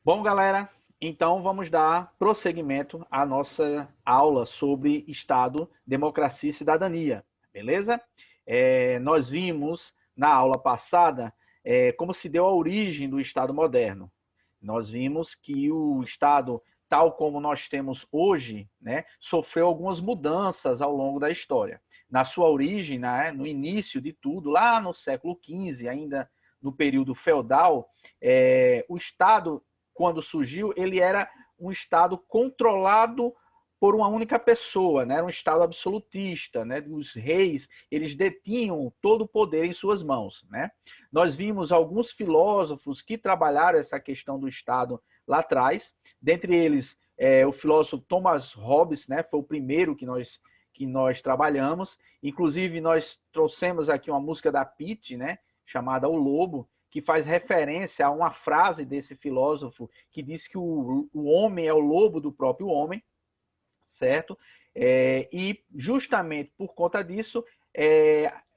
Bom, galera, então vamos dar prosseguimento à nossa aula sobre Estado, Democracia e Cidadania, beleza? Nós vimos na aula passada como se deu a origem do Estado moderno. Nós vimos que o Estado, tal como nós temos hoje, né, sofreu algumas mudanças ao longo da história. Na sua origem, né, no início de tudo, lá no século XV, ainda no período feudal, o Estado, quando surgiu, ele era um Estado controlado por uma única pessoa, né? Era um Estado absolutista, né? Os reis, eles detinham todo o poder em suas mãos, né? Nós vimos alguns filósofos que trabalharam essa questão do Estado lá atrás, dentre eles o filósofo Thomas Hobbes, né? Foi o primeiro que nós trabalhamos. Inclusive, nós trouxemos aqui uma música da Pitt, né? Chamada O Lobo, que faz referência a uma frase desse filósofo que diz que o homem é o lobo do próprio homem, certo? E justamente por conta disso,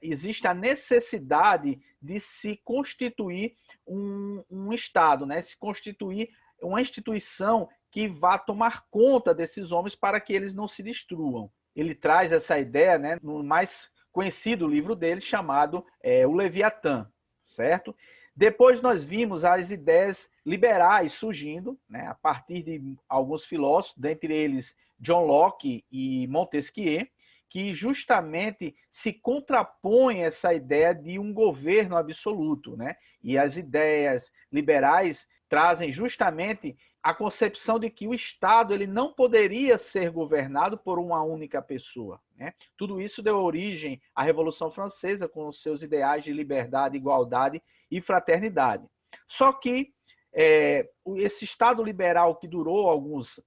existe a necessidade de se constituir um Estado, né? Se constituir uma instituição que vá tomar conta desses homens para que eles não se destruam. Ele traz essa ideia, né, no mais conhecido livro dele, chamado O Leviatã, certo? Depois nós vimos as ideias liberais surgindo, né, a partir de alguns filósofos, dentre eles John Locke e Montesquieu, que justamente se contrapõem a essa ideia de um governo absoluto, né? E as ideias liberais trazem justamente a concepção de que o Estado ele não poderia ser governado por uma única pessoa, né? Tudo isso deu origem à Revolução Francesa com os seus ideais de liberdade, igualdade e fraternidade. Só que esse Estado liberal que durou alguns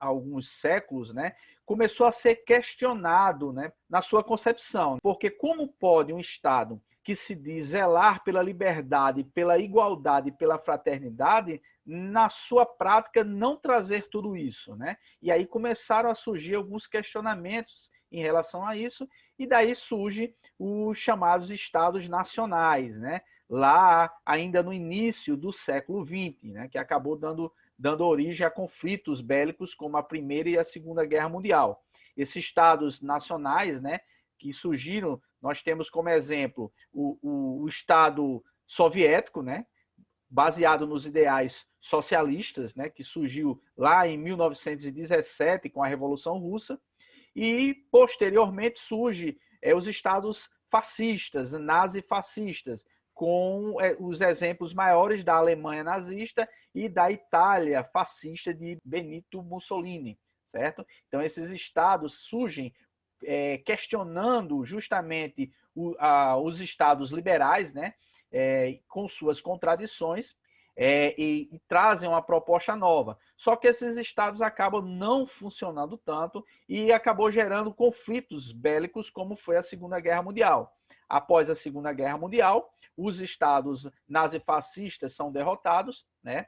séculos, né, começou a ser questionado, né, na sua concepção. Porque como pode um Estado que se diz zelar pela liberdade, pela igualdade e pela fraternidade, na sua prática não trazer tudo isso, né? E aí começaram a surgir alguns questionamentos em relação a isso, e daí surge os chamados estados nacionais, né? Lá ainda no início do século XX, né? Que acabou dando origem a conflitos bélicos como a Primeira e a Segunda Guerra Mundial. Esses estados nacionais, né, que surgiram, nós temos como exemplo o Estado soviético, né, baseado nos ideais socialistas, né, que surgiu lá em 1917 com a Revolução Russa, e posteriormente surge os estados fascistas, nazifascistas, com os exemplos maiores da Alemanha nazista e da Itália fascista de Benito Mussolini, certo? Então esses estados surgem questionando justamente os estados liberais, né, com suas contradições, e trazem uma proposta nova. Só que esses estados acabam não funcionando tanto e acabou gerando conflitos bélicos, como foi a Segunda Guerra Mundial. Após a Segunda Guerra Mundial, os estados nazifascistas são derrotados, né?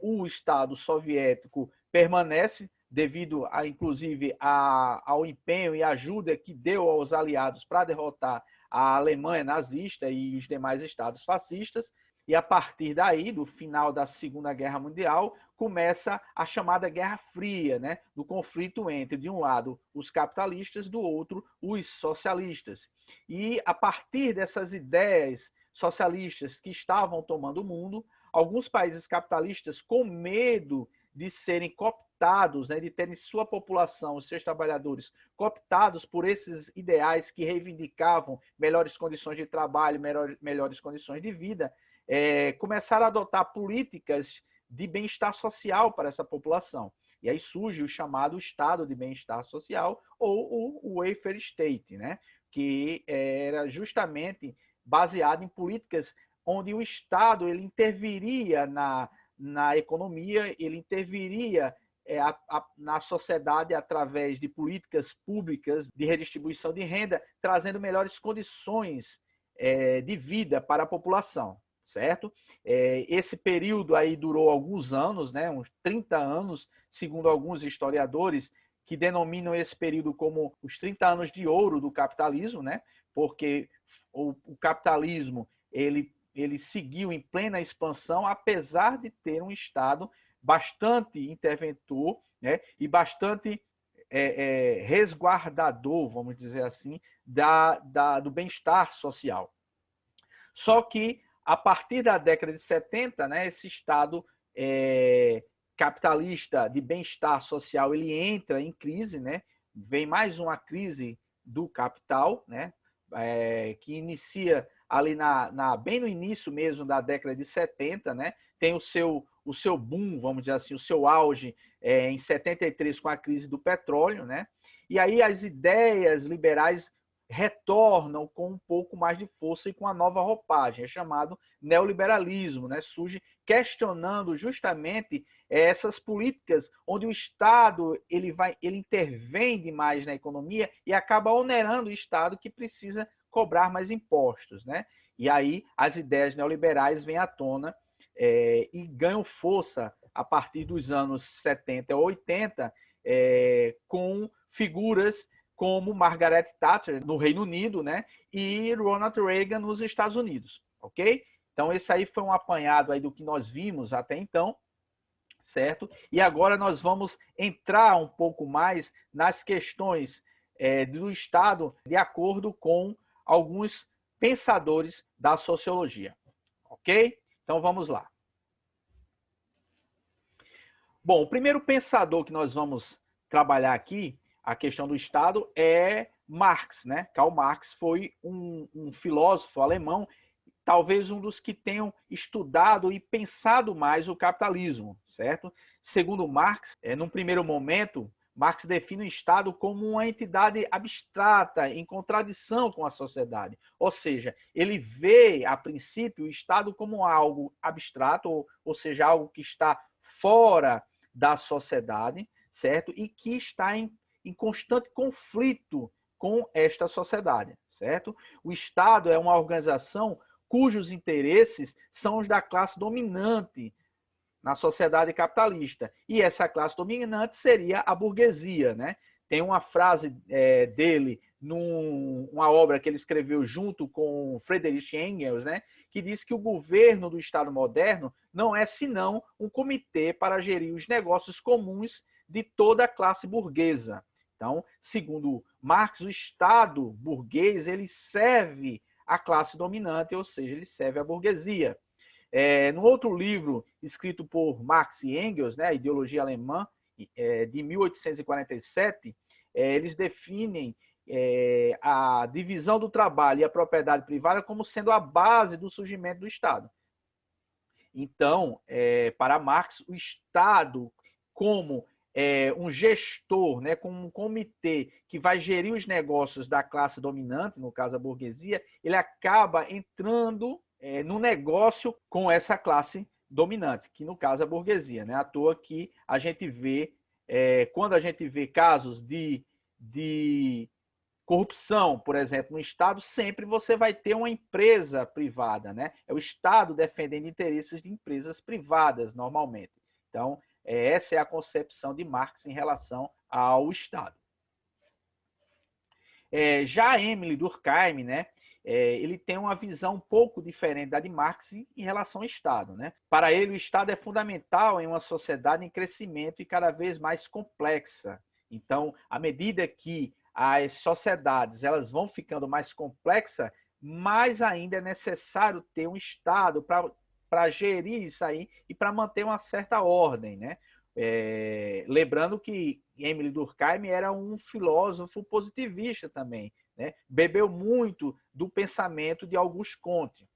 O Estado soviético permanece devido, inclusive, ao empenho e ajuda que deu aos aliados para derrotar a Alemanha nazista e os demais estados fascistas. E a partir daí, do final da Segunda Guerra Mundial, começa a chamada Guerra Fria, né? Do conflito entre, de um lado, os capitalistas, do outro, os socialistas. E a partir dessas ideias socialistas que estavam tomando o mundo, alguns países capitalistas, com medo de serem cooptados, né, de terem sua população, os seus trabalhadores, cooptados por esses ideais que reivindicavam melhores condições de trabalho, melhores condições de vida, começaram a adotar políticas de bem-estar social para essa população. E aí surge o chamado Estado de Bem-Estar Social, ou o Welfare State, né? Que era justamente baseado em políticas onde o Estado ele interviria na economia, ele interviria na sociedade através de políticas públicas de redistribuição de renda, trazendo melhores condições de vida para a população, certo? Esse período aí durou alguns anos, né, uns 30 anos, segundo alguns historiadores, que denominam esse período como os 30 anos de ouro do capitalismo, né? Porque o capitalismo ele seguiu em plena expansão, apesar de ter um Estado bastante interventor, né, e bastante resguardador, vamos dizer assim, do bem-estar social. Só que, a partir da década de 70, né, esse Estado capitalista de bem-estar social, ele entra em crise, né? Vem mais uma crise do capital, né? Que inicia ali bem no início mesmo da década de 70, né? Tem o seu boom, vamos dizer assim, o seu auge em 73 com a crise do petróleo, né? E aí as ideias liberais retornam com um pouco mais de força e com a nova roupagem, é chamado neoliberalismo, né? Surge questionando justamente essas políticas onde o Estado ele intervém demais na economia e acaba onerando o Estado que precisa cobrar mais impostos, né? E aí as ideias neoliberais vêm à tona e ganham força a partir dos anos 70 ou 80 com figuras como Margaret Thatcher no Reino Unido, né, e Ronald Reagan nos Estados Unidos, ok? Então esse aí foi um apanhado aí do que nós vimos até então, certo? E agora nós vamos entrar um pouco mais nas questões do Estado de acordo com alguns pensadores da sociologia, ok? Então vamos lá. Bom, o primeiro pensador que nós vamos trabalhar aqui, a questão do Estado, é Marx, né? Karl Marx foi um filósofo alemão, talvez um dos que tenham estudado e pensado mais o capitalismo, certo? Segundo Marx, num primeiro momento, Marx define o Estado como uma entidade abstrata, em contradição com a sociedade. Ou seja, ele vê, a princípio, o Estado como algo abstrato, ou seja, algo que está fora da sociedade, certo? E que está em constante conflito com esta sociedade, certo? O Estado é uma organização cujos interesses são os da classe dominante na sociedade capitalista. E essa classe dominante seria a burguesia, né? Tem uma frase dele numa obra que ele escreveu junto com Friedrich Engels, né? Que diz que o governo do Estado moderno não é senão um comitê para gerir os negócios comuns de toda a classe burguesa. Então, segundo Marx, o Estado burguês ele serve a classe dominante, ou seja, ele serve a burguesia. No outro livro, escrito por Marx e Engels, né, a Ideologia Alemã, de 1847, eles definem a divisão do trabalho e a propriedade privada como sendo a base do surgimento do Estado. Então, para Marx, o Estado, como um gestor, né, como um comitê que vai gerir os negócios da classe dominante, no caso a burguesia, ele acaba entrando no negócio com essa classe dominante, que no caso é a burguesia. Né? À toa que a gente vê, quando a gente vê casos de corrupção, por exemplo, no Estado, sempre você vai ter uma empresa privada, né? É o Estado defendendo interesses de empresas privadas, normalmente. Então, essa é a concepção de Marx em relação ao Estado. Já Emile Durkheim, né? Ele tem uma visão um pouco diferente da de Marx em relação ao Estado. Né? Para ele, o Estado é fundamental em uma sociedade em crescimento e cada vez mais complexa. Então, à medida que as sociedades elas vão ficando mais complexas, mais ainda é necessário ter um Estado para gerir isso aí e para manter uma certa ordem. Né? Lembrando que Emile Durkheim era um filósofo positivista também, né? Bebeu muito do pensamento de Auguste Comte.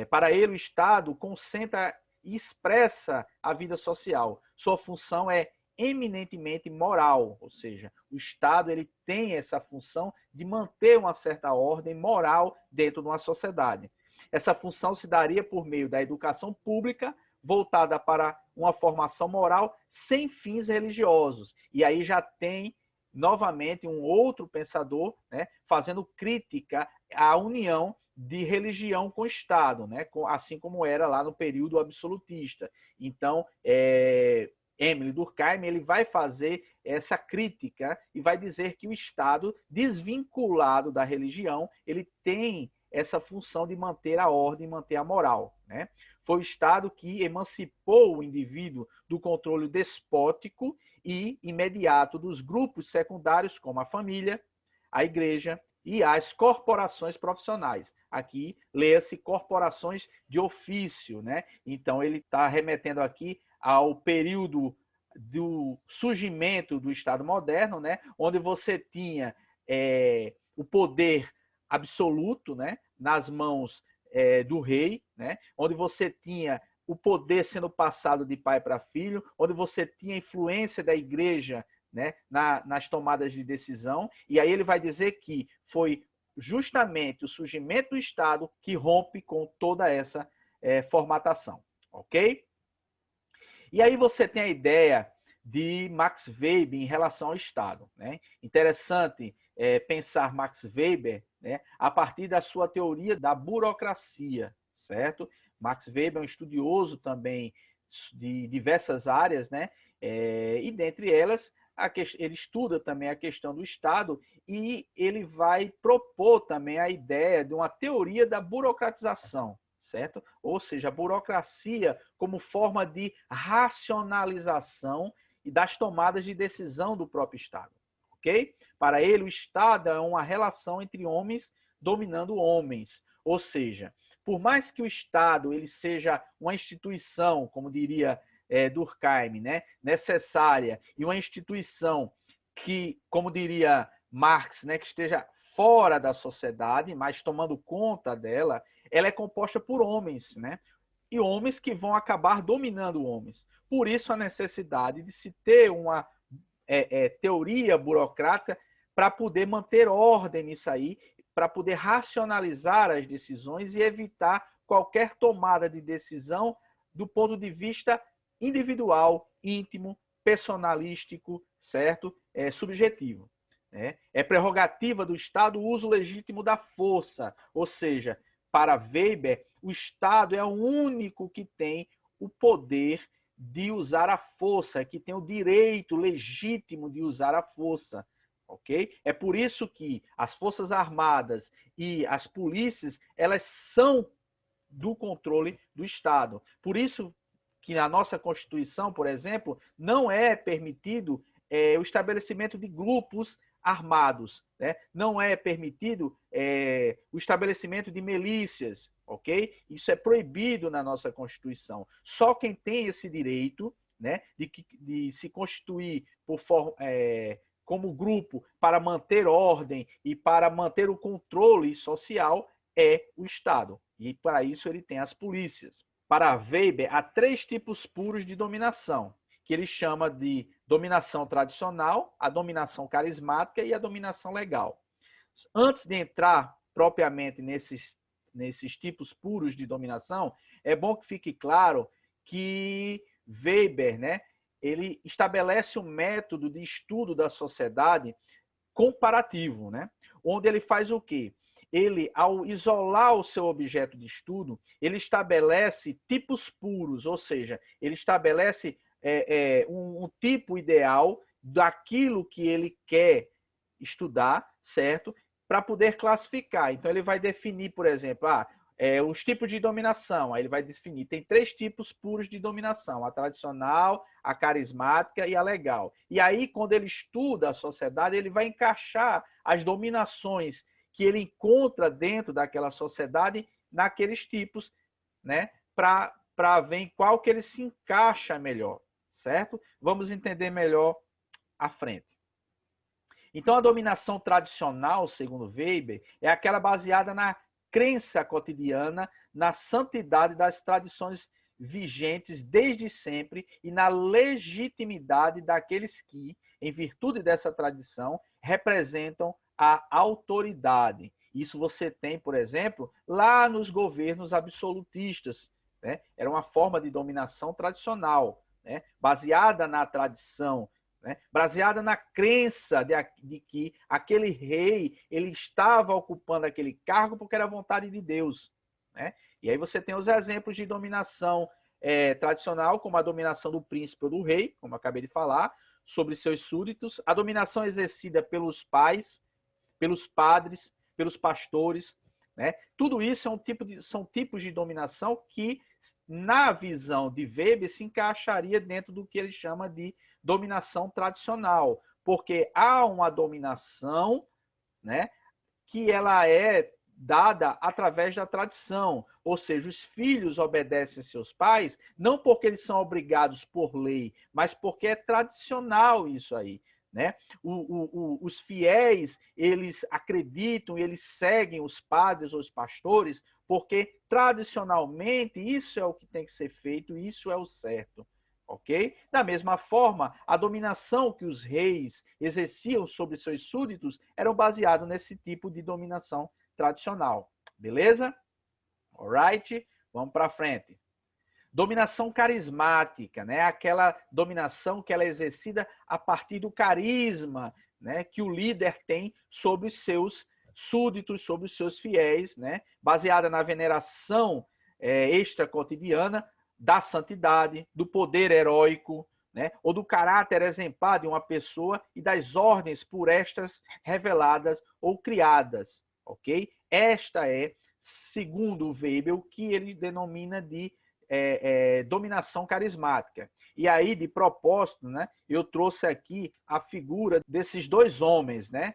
Para ele, o Estado concentra e expressa a vida social. Sua função é eminentemente moral, ou seja, o Estado ele tem essa função de manter uma certa ordem moral dentro de uma sociedade. Essa função se daria por meio da educação pública, voltada para uma formação moral sem fins religiosos. E aí já tem, novamente, um outro pensador, né, fazendo crítica à união de religião com Estado, né, assim como era lá no período absolutista. Então, Emile Durkheim ele vai fazer essa crítica e vai dizer que o Estado, desvinculado da religião, ele tem essa função de manter a ordem, manter a moral, né? Foi o Estado que emancipou o indivíduo do controle despótico e imediato dos grupos secundários, como a família, a igreja e as corporações profissionais. Aqui, leia-se corporações de ofício, né? Então, ele está remetendo aqui ao período do surgimento do Estado moderno, né? Onde você tinha o poder absoluto, né? Nas mãos do rei, né? Onde você tinha o poder sendo passado de pai para filho, onde você tinha a influência da igreja, né, nas tomadas de decisão, e aí ele vai dizer que foi justamente o surgimento do Estado que rompe com toda essa formatação, ok? E aí você tem a ideia de Max Weber em relação ao Estado, né? Interessante pensar Max Weber, né, a partir da sua teoria da burocracia, certo? Max Weber é um estudioso também de diversas áreas, né? E dentre elas, ele estuda também a questão do Estado e ele vai propor também a ideia de uma teoria da burocratização, certo? Ou seja, a burocracia como forma de racionalização e das tomadas de decisão do próprio Estado, ok? Para ele, o Estado é uma relação entre homens dominando homens, ou seja, por mais que o Estado ele seja uma instituição, como diria Durkheim, né, necessária, e uma instituição que, como diria Marx, né, que esteja fora da sociedade, mas tomando conta dela, ela é composta por homens, né? E homens que vão acabar dominando homens. Por isso a necessidade de se ter uma teoria burocrática para poder manter ordem nisso aí, para poder racionalizar as decisões e evitar qualquer tomada de decisão do ponto de vista individual, íntimo, personalístico, certo? Subjetivo. É prerrogativa do Estado o uso legítimo da força, ou seja, para Weber, o Estado é o único que tem o poder de usar a força, que tem o direito legítimo de usar a força, ok? É por isso que as Forças Armadas e as polícias, elas são do controle do Estado. Por isso que na nossa Constituição, por exemplo, não é permitido o estabelecimento de grupos armados, né? Não é permitido o estabelecimento de milícias, ok? Isso é proibido na nossa Constituição. Só quem tem esse direito, né, de se constituir como grupo para manter ordem e para manter o controle social é o Estado. E para isso ele tem as polícias. Para Weber, há 3 tipos puros de dominação, que ele chama de dominação tradicional, a dominação carismática e a dominação legal. Antes de entrar propriamente nesses tipos puros de dominação, é bom que fique claro que Weber, né, ele estabelece um método de estudo da sociedade comparativo, né, onde ele faz o quê? Ele, ao isolar o seu objeto de estudo, ele estabelece tipos puros, ou seja, ele estabelece um tipo ideal daquilo que ele quer estudar, certo? Para poder classificar. Então, ele vai definir, por exemplo, os tipos de dominação. Aí ele vai definir, tem 3 tipos puros de dominação, a tradicional, a carismática e a legal. E aí, quando ele estuda a sociedade, ele vai encaixar as dominações que ele encontra dentro daquela sociedade naqueles tipos, né? Para ver em qual que ele se encaixa melhor, certo? Vamos entender melhor à frente. Então, a dominação tradicional, segundo Weber, é aquela baseada na crença cotidiana, na santidade das tradições vigentes desde sempre e na legitimidade daqueles que, em virtude dessa tradição, representam a autoridade. Isso você tem, por exemplo, lá nos governos absolutistas, né? Era uma forma de dominação tradicional, né? Baseada na tradição, né? Baseada na crença de que aquele rei ele estava ocupando aquele cargo porque era a vontade de Deus, né? E aí você tem os exemplos de dominação tradicional, como a dominação do príncipe ou do rei, como eu acabei de falar, sobre seus súditos, a dominação exercida pelos pais, pelos padres, pelos pastores, né? Tudo isso são tipos de dominação que, na visão de Weber, se encaixaria dentro do que ele chama de dominação tradicional, porque há uma dominação, né, que ela é dada através da tradição, ou seja, os filhos obedecem seus pais não porque eles são obrigados por lei, mas porque é tradicional isso aí, né? Os fiéis, eles acreditam, eles seguem os padres ou os pastores porque tradicionalmente isso é o que tem que ser feito, isso é o certo. Ok? Da mesma forma, a dominação que os reis exerciam sobre seus súditos era baseada nesse tipo de dominação tradicional. Beleza? Alright? Vamos para frente. Dominação carismática, né? Aquela dominação que ela é exercida a partir do carisma, né, que o líder tem sobre os seus súditos, sobre os seus fiéis, né? Baseada na veneração extra-cotidiana da santidade, do poder heróico, né, ou do caráter exemplar de uma pessoa e das ordens por estas reveladas ou criadas, ok? Esta é, segundo Weber, o que ele denomina de dominação carismática. E aí, de propósito, né, eu trouxe aqui a figura desses dois homens, né,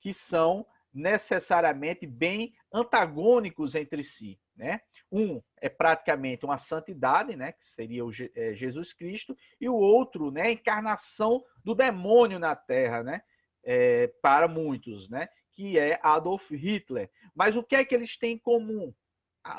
que são necessariamente bem antagônicos entre si, né? Um é praticamente uma santidade, né, que seria o Jesus Cristo, e o outro, né, a encarnação do demônio na Terra, né, para muitos, né, que é Adolf Hitler. Mas o que é que eles têm em comum?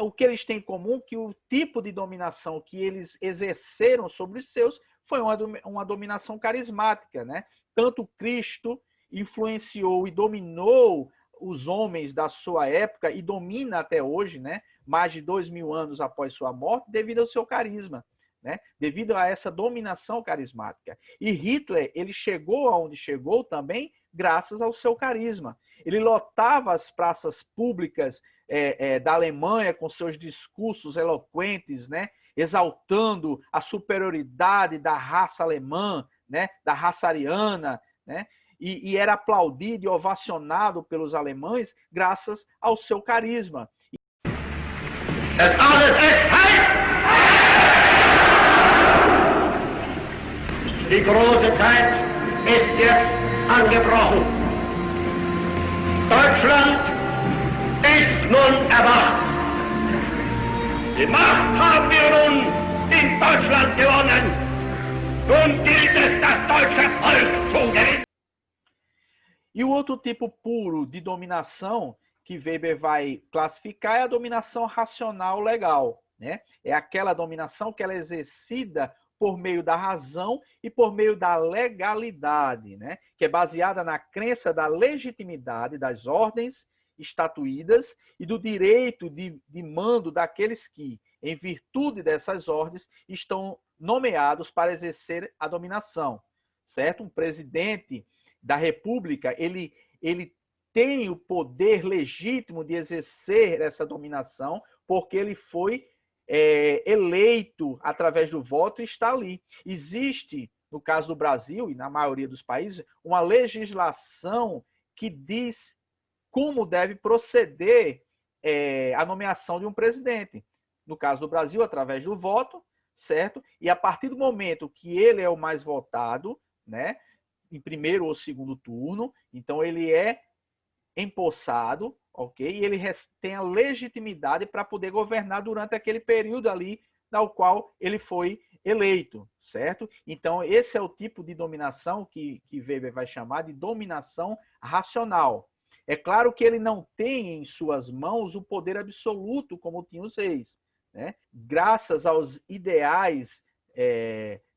O que eles têm em comum é que o tipo de dominação que eles exerceram sobre os seus foi uma dominação carismática, né? Tanto Cristo influenciou e dominou os homens da sua época e domina até hoje, né? Mais de 2000 anos após sua morte, devido ao seu carisma, né? Devido a essa dominação carismática. E Hitler, ele chegou aonde chegou também graças ao seu carisma. Ele lotava as praças públicas da Alemanha com seus discursos eloquentes, né? Exaltando a superioridade da raça alemã, né? Da raça ariana, né? E era aplaudido e ovacionado pelos alemães graças ao seu carisma. Die große Zeit ist jetzt angebrochen. Deutschland ist nun erwacht. Die Macht haben wir nun in Deutschland gewonnen. Nun gilt es, das deutsche Volk zu gewinnen. E o outro tipo puro de dominação que Weber vai classificar é a dominação racional legal, né? É aquela dominação que ela é exercida por meio da razão e por meio da legalidade, né? Que é baseada na crença da legitimidade das ordens estatuídas e do direito de mando daqueles que, em virtude dessas ordens, estão nomeados para exercer a dominação, certo? Um presidente da República, ele tem o poder legítimo de exercer essa dominação porque ele foi eleito através do voto e está ali. Existe, no caso do Brasil e na maioria dos países, uma legislação que diz como deve proceder a nomeação de um presidente. No caso do Brasil, através do voto, certo? E a partir do momento que ele é o mais votado, né, em primeiro ou segundo turno, então ele é empossado, ok? E ele tem a legitimidade para poder governar durante aquele período ali no qual ele foi eleito, certo? Então, esse é o tipo de dominação que Weber vai chamar de dominação racional. É claro que ele não tem em suas mãos o poder absoluto como tinham os reis, né? Graças aos ideais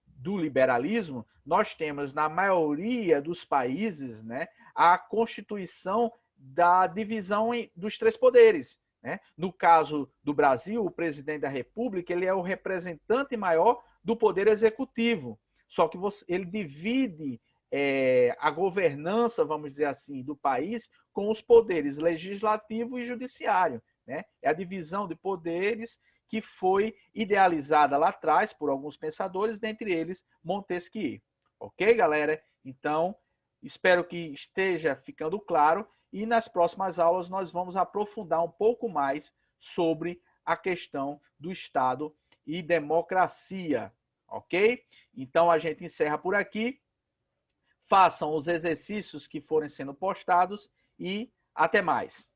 do liberalismo, nós temos na maioria dos países, né, a constituição da divisão dos três poderes, né? No caso do Brasil, o presidente da República ele é o representante maior do poder executivo, só que ele divide a governança, vamos dizer assim, do país com os poderes legislativo e judiciário, né? É a divisão de poderes que foi idealizada lá atrás por alguns pensadores, dentre eles Montesquieu. Ok, galera? Então, espero que esteja ficando claro e nas próximas aulas nós vamos aprofundar um pouco mais sobre a questão do Estado e democracia, ok? Então a gente encerra por aqui. Façam os exercícios que forem sendo postados e até mais.